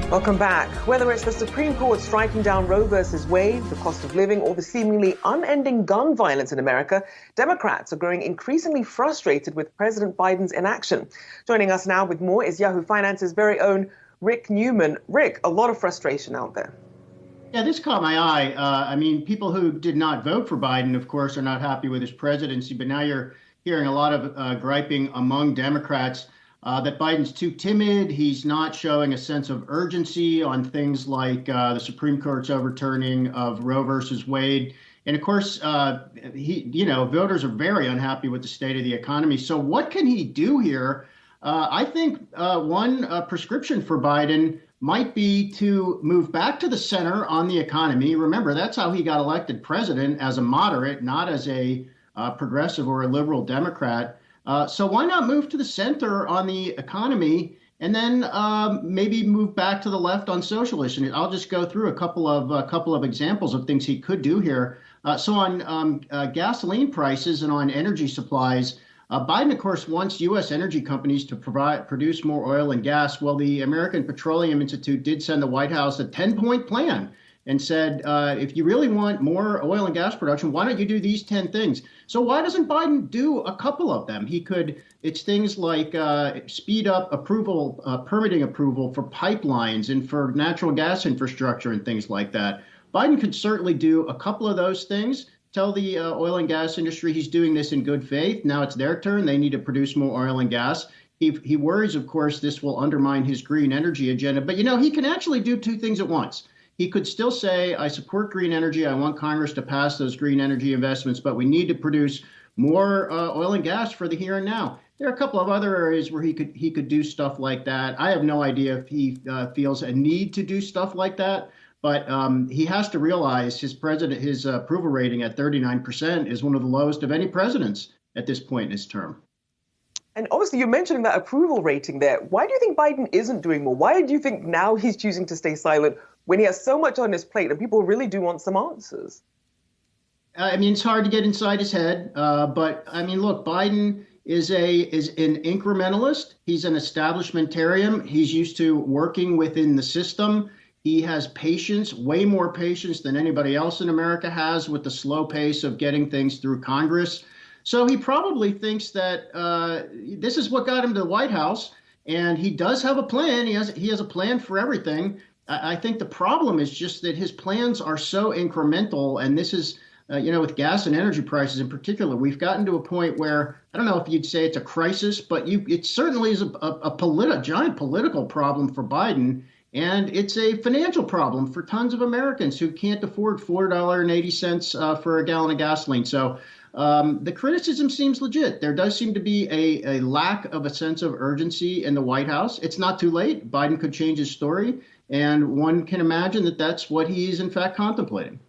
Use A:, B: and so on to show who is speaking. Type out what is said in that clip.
A: Welcome back. Whether it's the Supreme Court striking down Roe versus Wade, the cost of living, or the seemingly unending gun violence in America, Democrats are growing increasingly frustrated with President Biden's inaction. Joining us now with more is Yahoo Finance's very own Rick Newman. Rick, a lot of frustration out there.
B: Yeah, this caught my eye. People who did not vote for Biden, of course, are not happy with his presidency, but now you're hearing a lot of griping among Democrats that Biden's too timid. He's not showing a sense of urgency on things like the Supreme Court's overturning of Roe versus Wade. And of course, voters are very unhappy with the state of the economy. So what can he do here? I think one prescription for Biden might be to move back to the center on the economy. Remember, that's how he got elected president, as a moderate, not as a progressive or a liberal Democrat. So why not move to the center on the economy and then maybe move back to the left on social issues? I'll just go through a couple of examples of things he could do here. So on gasoline prices and on energy supplies, Biden, of course, wants U.S. energy companies to produce more oil and gas. Well, the American Petroleum Institute did send the White House a 10-point plan and said, if you really want more oil and gas production, why don't you do these 10 things? So why doesn't Biden do a couple of them? It's things like speed up permitting approval for pipelines and for natural gas infrastructure and things like that. Biden could certainly do a couple of those things. Tell the oil and gas industry he's doing this in good faith. Now it's their turn. They need to produce more oil and gas. He worries, of course, this will undermine his green energy agenda. But, he can actually do two things at once. He could still say, I support green energy. I want Congress to pass those green energy investments, but we need to produce more oil and gas for the here and now. There are a couple of other areas where he could do stuff like that. I have no idea if he feels a need to do stuff like that, but he has to realize his approval rating at 39% is one of the lowest of any presidents at this point in his term.
A: And obviously, you're mentioning that approval rating there. Why do you think Biden isn't doing more? Why do you think now he's choosing to stay silent when he has so much on his plate and people really do want some answers?
B: It's hard to get inside his head. But look, Biden is an incrementalist. He's an establishmentarian. He's used to working within the system. He has patience, way more patience than anybody else in America has with the slow pace of getting things through Congress. So he probably thinks that this is what got him to the White House, and he does have a plan. He has a plan for everything. I think the problem is just that his plans are so incremental, and this is, with gas and energy prices in particular, we've gotten to a point where, I don't know if you'd say it's a crisis, but it certainly is a giant political problem for Biden, and it's a financial problem for tons of Americans who can't afford $4.80 for a gallon of gasoline. So the criticism seems legit. There does seem to be a lack of a sense of urgency in the White House. It's not too late. Biden could change his story, and one can imagine that that's what he is in fact contemplating.